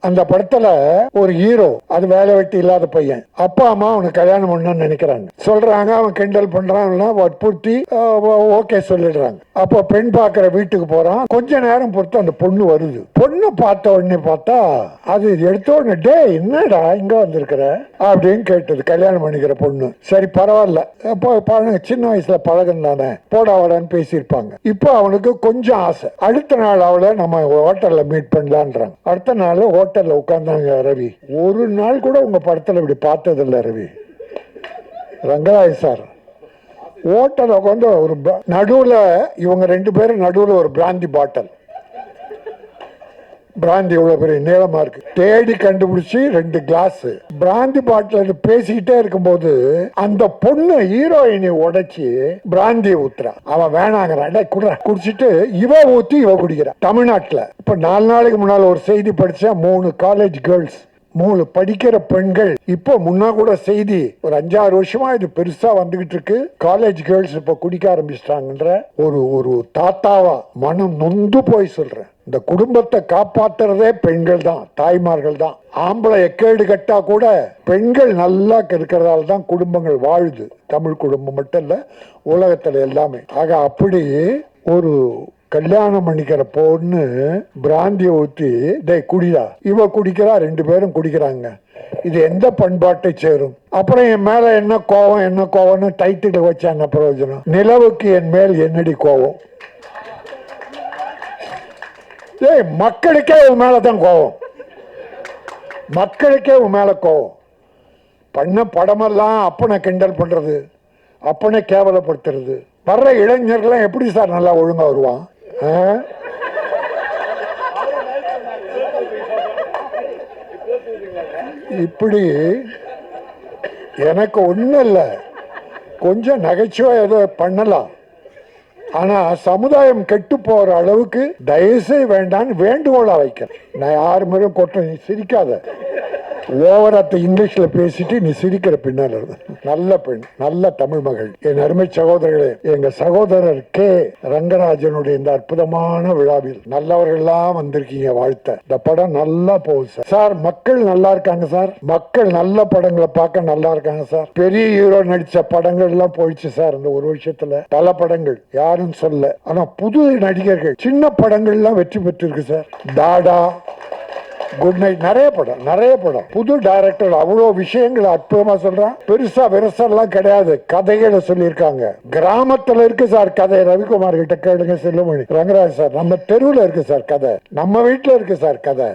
அந்த படத்துல ஒரு ஹீரோ, அது வேலை வெட்டி இல்லாத பையன், அப்பா அம்மா அவனுக்கு கல்யாணம் பண்ணணும்னு நினைக்கிறாங்க. சொல்றாங்க, அவன் கிண்டல் பண்றான், வற்புறுத்தி ஓகே சொல்லிடுறாங்க. அப்போ பெண் பார்க்கிற வீட்டுக்கு போறான். கொஞ்ச நேரம் பொறுத்து அந்த பொண்ணு வருது. பொண்ணு பார்த்த உடனே பார்த்தா அது எடுத்த உடனே, டே என்னடா இங்க வந்திருக்கிற அப்படின்னு கேட்டது கல்யாணம் பண்ணிக்கிற பொண்ணு. சரி பரவாயில்ல, சின்ன வயசுல பழகம் தானே, போடா வாடான்னு பேசியிருப்பாங்க. இப்போ அவனுக்கு கொஞ்சம் ஆசை, அடுத்த நாள் அவளை நம்ம ஹோட்டல்ல மீட் பண்ணலான்றாங்க. அடுத்த நாள் ஹோட்டல்ல உட்கார்ந்தாங்க. ரவி, ஒரு நாள் கூட உங்க படத்துல இப்படி பார்த்தது இல்ல ரவி. ரங்கராஜ் சார் ஹோட்டல் உட்காந்து ஒரு நடுவுல, இவங்க 2 பேரும் நடுவுல ஒரு பிராந்தி பாட்டில், பிராந்தி இவ்வளவு பெரிய நீளமா இருக்கு, தேடி கண்டுபிடிச்சு 2 கிளாஸ் பிராந்தி பாட்டில் பேசிக்கிட்டே இருக்கும்போது அந்த பொண்ணு ஹீரோயினை உடைச்சி பிராந்தியை ஊத்துறா. அவன் வேணாங்கிறான், குடிச்சிட்டு இவ ஊத்தி இவ குடிக்கிறான். தமிழ்நாட்டுல இப்ப 4 நாளைக்கு முன்னால ஒரு செய்தி படிச்சா, 3 காலேஜ் கேர்ள்ஸ், 3 படிக்கிற பெண்கள், இப்போ முன்னா கூட செய்தி, ஒரு 5-6 வருஷமா இது பெருசா வந்துகிட்டு இருக்கு. காலேஜ் கேர்ள்ஸ் இப்ப குடிக்க ஆரம்பிச்சிட்டாங்கன்ற ஒரு தாத்தாவா மனம் நொந்து போய் சொல்றேன். இந்த குடும்பத்தை காப்பாத்துறதே பெண்கள் தான், தாய்மார்கள் தான். ஆம்பளை எக்கேடு கட்டா கூட பெண்கள் நல்லா இருக்கிறதால தான் குடும்பங்கள் வாழுது. தமிழ் குடும்பம் மட்டும் இல்ல, உலகத்துல எல்லாமே. ஆக அப்படி ஒரு கல்யாணம் பண்ணிக்கிற பொண்ணு பிராந்திய ஊத்தி, டே குடிதா, இவ குடிக்கிறா, 2 பேரும் குடிக்கிறாங்க. இது எந்த பண்பாட்டை சேரும்? அப்புறம் என் மேல என்ன கோவம்னு டைட்டில் வச்சாங்க. பிரயோஜனம், நிலவுக்கு என் மேல் என்னடி கோவம்? மக்களுக்கே உன் மேலதான் கோவம், மக்களுக்கே உன் மேல கோவம். பண்ண படமெல்லாம் அப்பனை கிண்டல் பண்றது, அப்பனை கேவலப்படுத்துறது. வர்ற இளைஞர்கள் எப்படி சார் நல்லா ஒழுங்கா வருவான்? இப்படி எனக்கு ஒண்ணும் இல்லை, கொஞ்சம் நகைச்சுவை ஏதோ பண்ணலாம். ஆனா சமுதாயம் கெட்டு போற அளவுக்கு தயவுசெய்து வேண்டான்னு வேண்டுகோளா வைக்கிறேன். நான் யாரு மேலே கொட்ட, நீ சிரிக்காத, ஓவராத்த இங்கிலீஷ்ல பேசிட்டு நீ சிரிக்கிற பின்னால. நல்ல பெண், நல்ல தமிழ் மகள். என் அருமை சகோதரர்களே, எங்க சகோதரர் கே ரங்கராஜனுடைய இந்த அற்புதமான விழாவில் நல்லவர்கள்லாம் வந்திருக்கீங்க, வாழ்த்த. இந்த படம் நல்லா போகுது சார். மக்கள் நல்லா இருக்காங்க சார், மக்கள் நல்ல படங்களை பார்க்க நல்லா இருக்காங்க சார். பெரிய ஹீரோ நடிச்ச படங்கள் எல்லாம் போயிடுச்சு சார் இந்த ஒரு வருஷத்துல. பல படங்கள் யாரும் சொல்ல, ஆனா புது நடிகர்கள் சின்ன படங்கள் எல்லாம் வெற்றி பெற்றிருக்கு சார். டாடா, குட் நைட், நிறைய படம், புது டைரக்டர் அவ்வளவு விஷயங்களை அற்புதமா சொல்றான். பெருசா விரசெல்லாம் கிடையாது, கதைகளை சொல்லியிருக்காங்க. கிராமத்துல இருக்கு சார் கதை. ரவிக்குமார் கிட்ட கேளுங்க, செல்லுமணி. ரங்கராஜ் சார், நம்ம தெருவுல இருக்கு சார் கதை, நம்ம வீட்டுல இருக்கு சார் கதை.